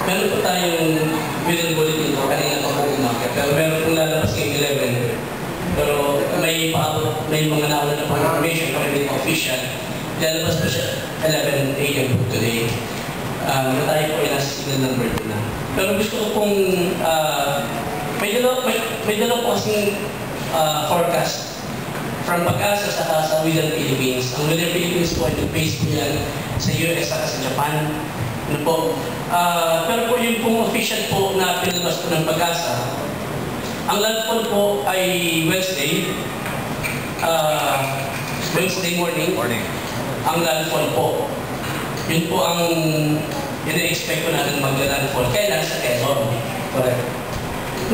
meron po tayong middle bulletin po kanina pa po umaga, pero meron po lalabas ngayong 11. Pero may mga nauna na po information, pero hindi po official. Lalabas po siya 11 a.m. po today. Tayo po ay nasa signal number 2 na. Pero gusto ko pong, may dalawa po kasing forecast from Pag-asa sa Within Philippines. Ang Within Philippines po ay base po yan sa US at sa Japan. Ano po? Pero po yung pong official po na pinalabas po ng Pag-asa, ang landfall po ay Wednesday morning. Ang landfall po. Yun po ang ina-expect ko natin mag-landfall. Kailan sa Quezon. Correct.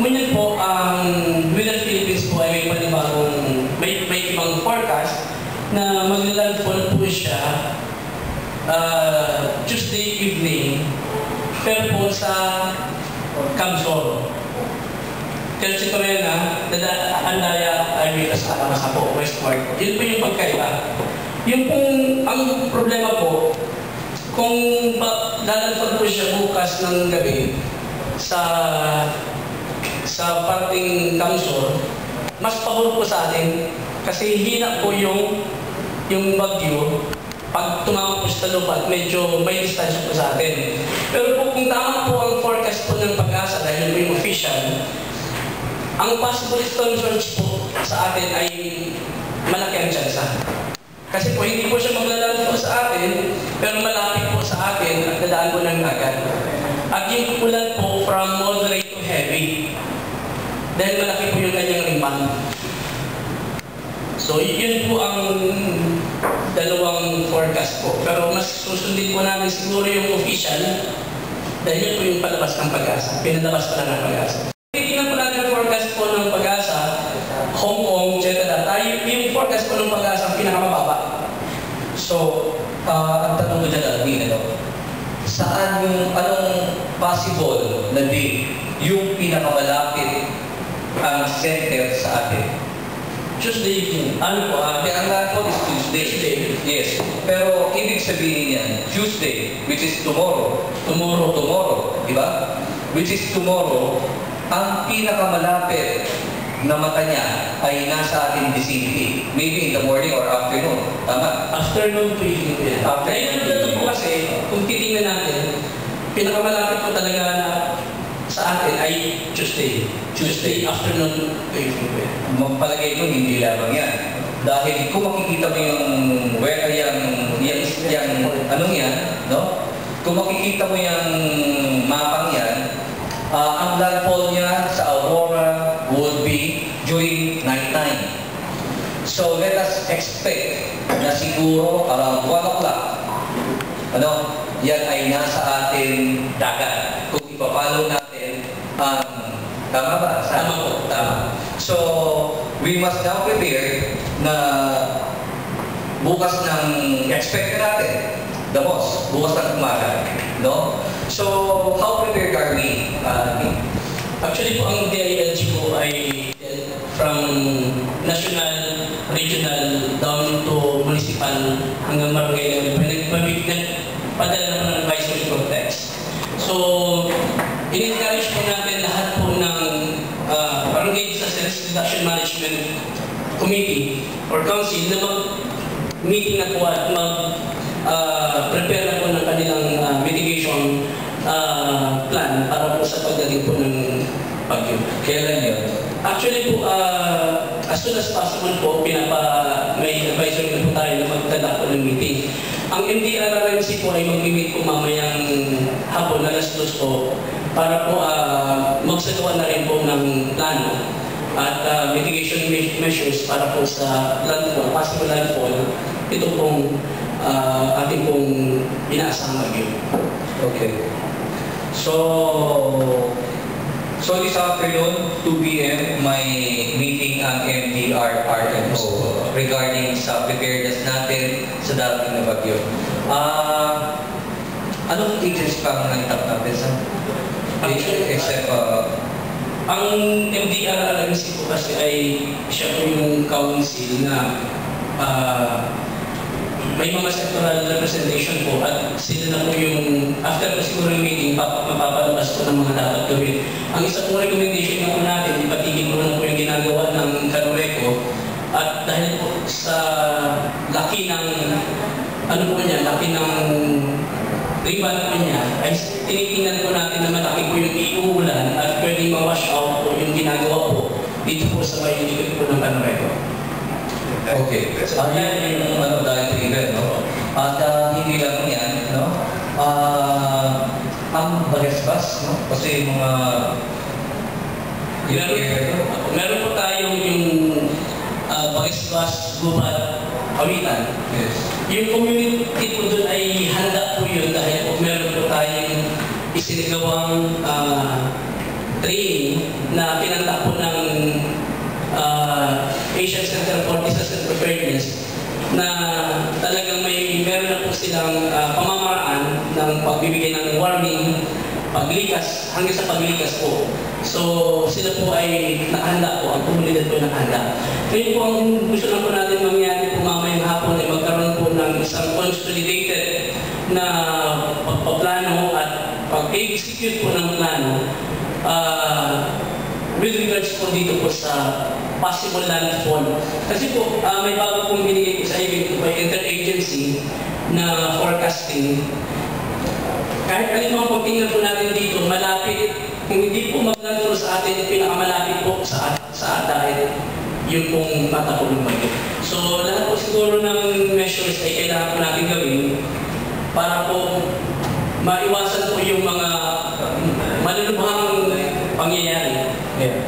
Ngunyan po, ang Within Philippines po ay may panibagong, may ibang forecast na mag-landfall po siya Tuesday evening, pero po sa Camsor. Kasi Torena, Andaya, ay may kasama sa po, westward. Yun po yung pagkaiba. Yung pong, ang problema po, kung lalagpag po siya bukas ng gabi sa parting Camsor, mas pabor po sa atin kasi hina po yung bagyo. Pag tumama po sa lupa, medyo may distansya po sa atin. Pero po kung tama po ang forecast po ng Pag-asa dahil po yung official, ang possible storm surge po sa atin ay malaki ang tsansa. Kasi po hindi po siya maglalaro po sa atin, pero malapit po sa atin at dadaan po ng dagat. At yung ulan po from moderate to heavy. Dahil malaki po yung kanyang rebound. So yun po ang dalawang forecast po. Pero mas susundin po namin siguro yung official dahil yun po yung palabas ng Pag-asa. Pinalabas pa lang ng Pag-asa. Tingnan po natin ang forecast po ng Pag-asa, Hong Kong, Jeddah. Yung forecast po ng Pag-asa ang pinakamababa. So, ang tanong ko dyan, saan anong possible na day yung pinakamalapit ang center sa atin? Tuesday evening. Ano po? Ang landfall is Tuesday. Yes. Pero ibig sabihin yan, Tuesday, which is tomorrow. Tomorrow. Di ba? Which is tomorrow, ang pinakamalapit na mata niya ay nasa ating vicinity. Maybe in the morning or afternoon. Tama? Afternoon to evening. Ngayon dito po kasi, kung titingnan natin, pinakamalapit po talaga na sa atin ay Tuesday afternoon to evening. Magpalagay ko, hindi lamang yan. Dahil kung makikita mo yung anong yan, no? Kung makikita mo yung mapang yan, ang landfall niya sa Aurora would be during nighttime. So let us expect na siguro around 1 o'clock, yan ay nasa ating dagat. Kung ipapalo natin ang tama ba? Tama po. Tama. So we must now prepare na bukas ng expect natin, bukas ng umaga, no? So, how prepared are we? Actually po, ang DILG po ay from national, regional, down to municipal, hanggang barangay level. Nagpadala na po ng advisory context. So, in-encourage po natin lahat po ng barangay disaster reduction management committee or council na mag-meeting na po at prepare na po ng kanilang mitigation plan para po sa pagdating po ng bagyo. Kailan yun? Actually po, as soon as possible po, may advisory na po tayo na magtala po ng meeting. Ang MDRRMC po ay mag-meet po mamayang hapon, alas 2 po, para po magsagawa na rin po ng plano at mitigation measures para po sa landfall, possible landfall, ito pong ating pong inaasang bagyo. Okay. So this afternoon, 2 p.m., may meeting ang MDRRMO regarding sa preparedness natin sa darating na bagyo. Anong agencies pa ang nangitap natin sa? Except ang MDRRMC po kasi ay siya po yung council na may mga sectoral representation po at sila na po yung, after po siguro yung meeting, mapapalabas po ng mga dapat gawin. Ang isa pong recommendation na po natin, ipatigil mo na po yung ginagawa ng Canureco at dahil po sa laki ng, ano po niya, laki ng ribbon po niya, ay tinitingnan po natin na malaki po yung iuulan at pwedeng ma-wash out po yung ginagawa po dito po sa may likod po ng Canureco. Okay. Yan yung dahil river, no? At hindi lang yan, no? Ang bagesbas, no? Kasi mga... Meron po tayong yung bagesbas, gubat, kawitan. Yes. Yung community po doon ay handa po yun dahil po meron po tayong isinagawang training na pinanta po ng Asian Center for Disaster Preparedness na talagang meron na po silang pamamaraan ng pagbibigay ng warning, paglikas, hanggang sa paglikas po. So, sila po ay nakahanda po, ang komunidad po nakahanda. Ngayon po, ang gusto lang po natin mangyari po mamayang hapon ay magkaroon po ng isang consolidated na pagpaplano at pag-execute po ng plano with regards po dito po sa possible landfall. Kasi po, may bago pong binigay po sa ibig by interagency na forecasting. Kahit alimang pagtingnan po natin dito, malapit, kung hindi po maglandfall sa atin, pinakamalapit po sa dahil yun pong mata po ng bagyo. So, lahat po siguro ng measures ay kailangan po natin gawin para po maiwasan po yung mga malulubhang pangyayari. Yeah.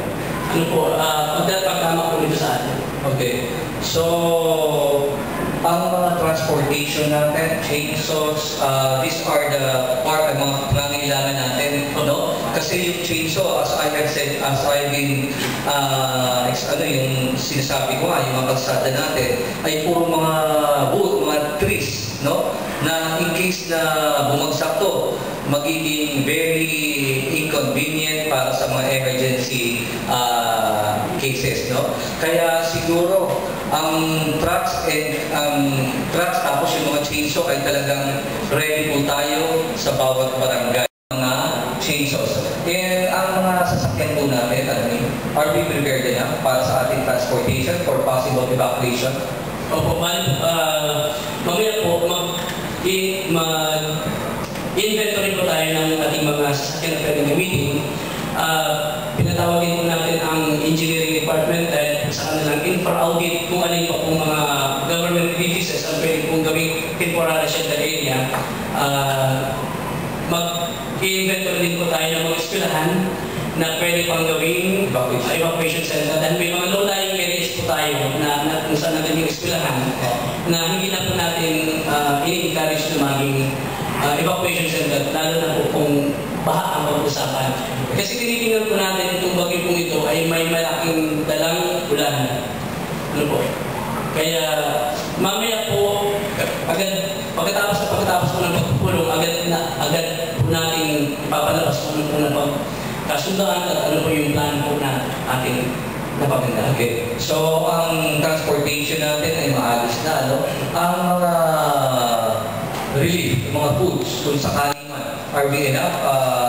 Ano po, pagkama po nito sa atin. Okay. So, ang mga transportation natin, chainsaws, these are the part ng mga pangangailangan natin, no? Kasi yung chainsaw, as I have said, as I've been, yung sinasabi ko yung mga kalsada natin, ay puro mga wood, mga trees, no? Na in case na bumagsak to, magiging very inconvenient para sa mga emergency cases, no? Kaya siguro ang trucks tapos yung mga chainsaw ay talagang ready po tayo sa bawat barangay mga chainsaws. And ang mga sasakyan po natin, are we prepared enough para sa ating transportation for possible evacuation? Opo, mamaya po inventory po tayo ng ating mga sasakyan na pwedeng gamitin. Pinatawagin po natin ang engineering department dahil sa kanilang infra audit kung alin pa pong mga government businesses ang pwede pong gawing temporary shelter area. Mag-inventory din po tayo ng mga eskwelahan na pwede pang gawing evacuation center. Dahil may mga low-lying areas po tayo na kung saan natin yung eskwelahan na hindi na po natin i-encourage na maging evacuation center, lalo na po kung baha ang pag-usapan. Kasi tinitingnan po natin itong bagyo pong ito ay may malaking dalang ulan. Ano po? Kaya mamaya po, pagkatapos po ng pagpupulong, agad po natin ipapalabas kung ano po na pagkasundaan at ano po yung plan po na ating napaganda. Okay. So, ang transportation natin ay maayos na, ano? Ang mga relief, mga foods, kung sakaling man, are we enough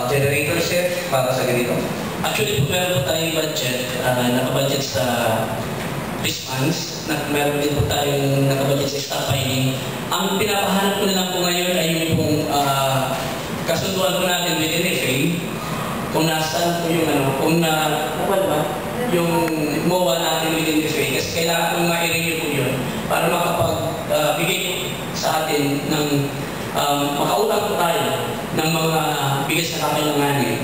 generator set para sa ganito? Actually po meron po tayong budget, nakabudget sa response, meron din po tayong nakabudget sa stockpiling. Ang pinapahanap ko na lang po ngayon ay yung pong kasunduan po natin with NFA, kung nasaan po yung yung MOA natin with NFA, kasi kailangan po ma-renew po yun para makapagbigay sa atin ng makautang po tayo ng mga bigas na kakailanganin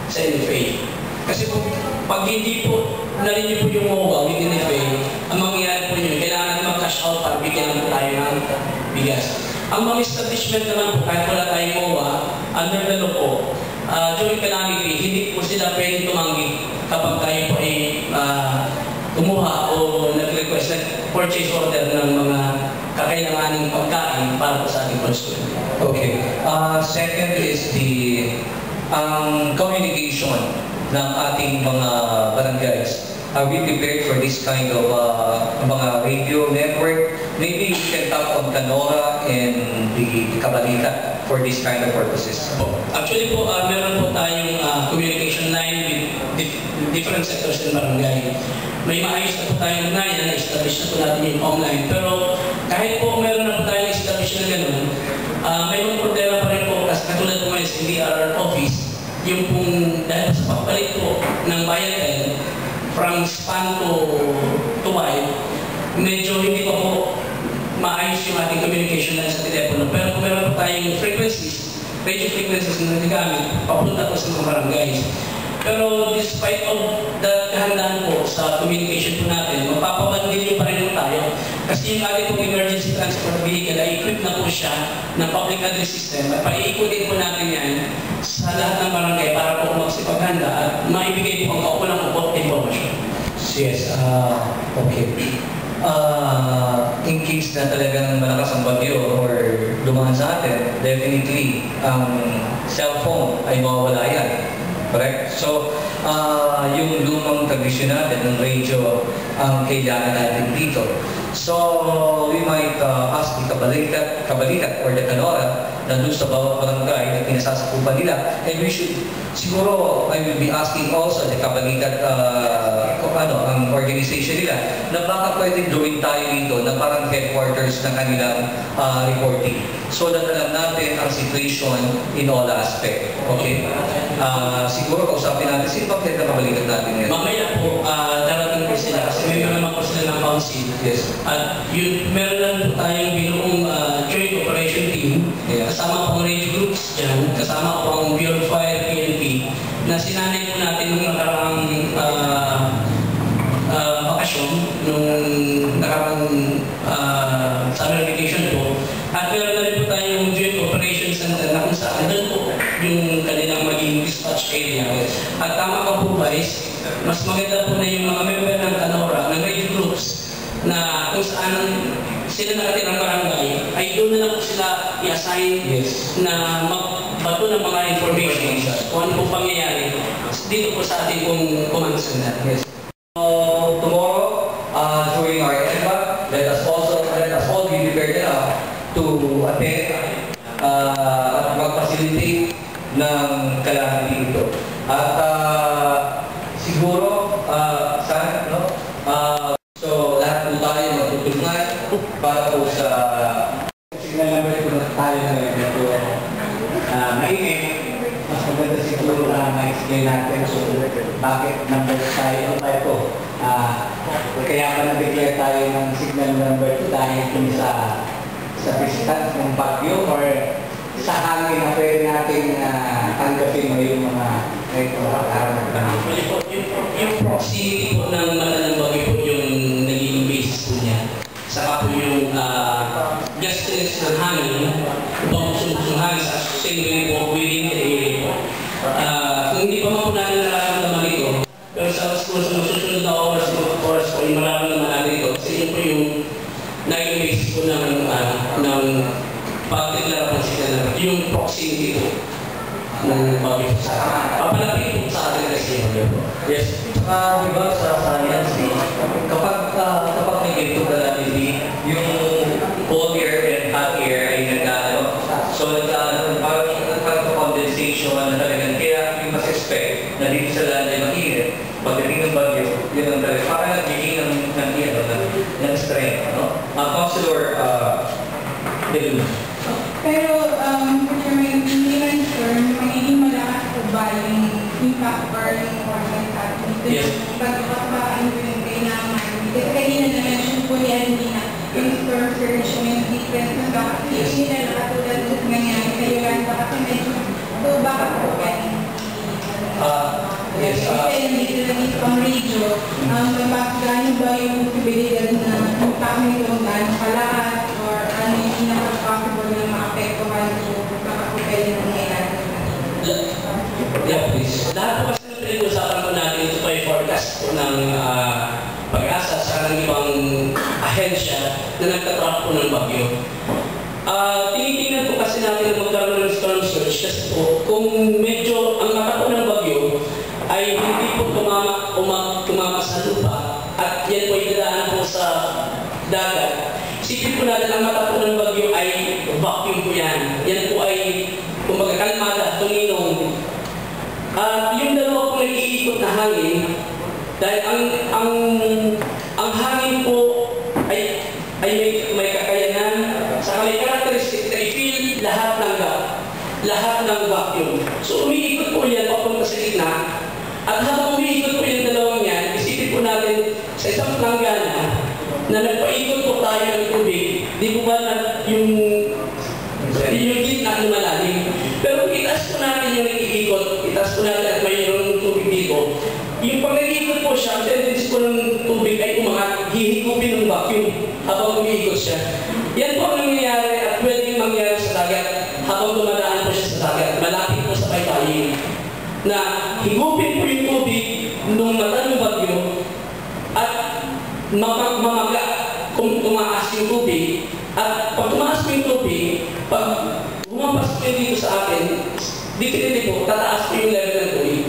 sa NFA. Kasi po, pag hindi po na-renew po yung MOA with NFA, ang mangyayari po yun, kailangan mag-cash out para bigyan po tayo ng bigas. Ang mga establishment naman po, kahit wala tayong MOA, under the law po, during calamity, hindi po sila pwedeng tumanggi kapag tayo po ay kumuha o nag-request, nag-purchase order ng mga kakailanganing pagkain para po sa ating consumer. Okay. Second is the communication ng ating mga barangays. Are we prepared for this kind of mga radio network maybe we can tap on Canora and the Cabalita for this kind of purposes. Actually po, meron po tayong communication line with different sectors in barangay. May maayos na po tayong line na establish na po natin yung online. Pero kahit po meron na po tayong establish na gano'n, may mga problema pa rin po kasi katulad po ngayon sa DRR office, yung pong dahil sa pagpalit po ng bayan from span to wide, medyo hindi pa po maayos yung ating communication line sa telepono. Pero kung meron po tayong frequencies, radio frequencies na nagagamit, papunta po sa mga barangays. Pero despite of the kahandaan po sa communication po natin, magpapabandil pa rin po tayo. Kasi yung ating pong emergency transport vehicle ay equipped na po siya ng public address system at paiikutin po natin yan sa lahat ng barangay para po magsipaghanda at maibigay po ang kaukulang informasyon. Yes, okay. In case na talagang malakas ang bagyo or dumaan sa atin, definitely ang cellphone ay mawawala yan. Correct? So, yung lumang tradisyon natin ng radio ang kailangan natin dito. So, we might ask the Cabalita or the Canora na doon sa bawat barangay na pinasasakupan nila. And we should, siguro, I will be asking also the Cabalita, ang organization nila, na baka pwedeng gawin tayo dito na parang headquarters ng kanilang reporting. So that alam natin ang situation in all aspect. Okay? Siguro kausapin natin, sino bang head na kabalikat natin ngayon? Mamaya po, darating po sila kasi may naman po sila ng council. Yes. At yun, meron lang po tayong binuong joint operation team. Yeah. Kasama po ang radio groups dyan, kasama po ang Bureau of Fire, PNP, na sinanay po natin nung nakaraang bakasyon, nung nakaraang summer vacation po. At meron na rin po tayong joint operation center na kung saan doon po yung kanilang maging dispatch area. At tama ka po guys, mas maganda po na yung mga member ng Canora, ng radio groups, na kung saan sila nakatirang barangay, ay doon na lang po sila i-assign na magbato ng mga information kung ano po pangyayari dito po sa ating pong command center. Yes. Tomorrow, during our ENBAC, let us all be prepared enough to attend at mag-facilitate ng calamity ito. At siguro, sana, no? So, lahat po tayo matutulungan para po sa signal number po na tayo na medyo mainit. Mas maganda siguro na ma-explain natin so bakit number tayo po. Kaya pa na-declare tayo ng signal number 2 dahil kung sa distance ng bagyo or sa hangin na pwede natin tanggapin mo yung mga araw na Yung proximity po ng mata ng bagyo po yung naging basis po niya. Saka po yung gustness ng hangin, upang sumusong hangin sa same po within the area po. Kung hindi pa man po natin nararamdaman ito, pero sa susunod na oras po yung mararamdaman natin ito. Kasi yun po yung naging basis po ng pagdeklara po siya yung proximity po ng bagyo sa papalapit po sa atin kasi yun po. Yes. Diba sa science, kapag may ganito calamity, yung cold air and hot air ay nagkano. So parang condensation na talagang kaya yung mas-expect na dito sa land ay mainit. Pagdating ng bagyo, yun ang talaga. Parang nagbigay ng strength. Councilor Deluna. Pero, hindi man sure, magiging malakas po ba yung impact or yung organ natin? Yes. Pagkakabaan ko yung kailangan. Kasi kanina na-mention po ni Alina, yung storm surge, yung difference ng baka. Hindi na nakatulad sa nangyari sa Iran, baka medyo, so baka po ganyan. Yes. Kasi nandito lang ang radio, gano'n ba yung posibilidad na impact nito kung gano'n kalakas or ano yung pinaka-possible na maapektuhan so baka po pwede nangyayari. Yeah, please. Lahat po kasi ng pinag-usapan po natin ito pa yung forecast po ng pag-asa sa ng ibang ahensya na nagtatrack po ng bagyo. Tinitingnan po kasi natin ang magkaroon ng storm surge kasi po kung medyo ang mata po ng bagyo ay hindi po tumama sa lupa at yan po idadaan po sa dagat. isipin po natin ang mata po ng bagyo ay vacuum po yan. Yan po ay kumbaga kalmada, tuminong. At yung dalawa po nag-iikot na hangin, dahil ang hangin po ay may kakayanan, saka may characteristic na i-feel lahat ng vacuum. So umiikot po yan papunta sa gitna. At habang umiikot po yung dalawang yan, isipin po natin sa isang planggana na nagpaikot po tayo ng tubig, di po ba yung gitna lumalalim. Pero kung itaas po natin yung nag-iikot, itaas po natin at mayroong tubig dito, yung pag nag-iikot po siya, ang tendency po ng tubig ay umangat, hihigupin ng vacuum habang umiikot siya. Yan po ang nangyayari at pwedeng mangyari sa dagat habang dumadaan po siya sa dagat, malapit po sa baybayin. Na higupin po yung tubig nung mata ng bagyo at mamaga kung tumaas yung tubig. At pag tumaas po yung tubig, pag bumampas po dito sa atin, dito po, tataas po yung level ng tubig.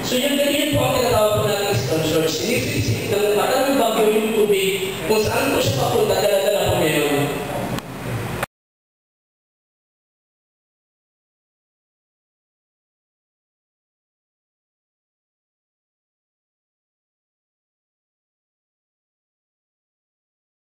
So yun po ang tinatawag po natin storm surge. Sinisip ng mata ng bagyo yung tubig kung saan po siya papunta.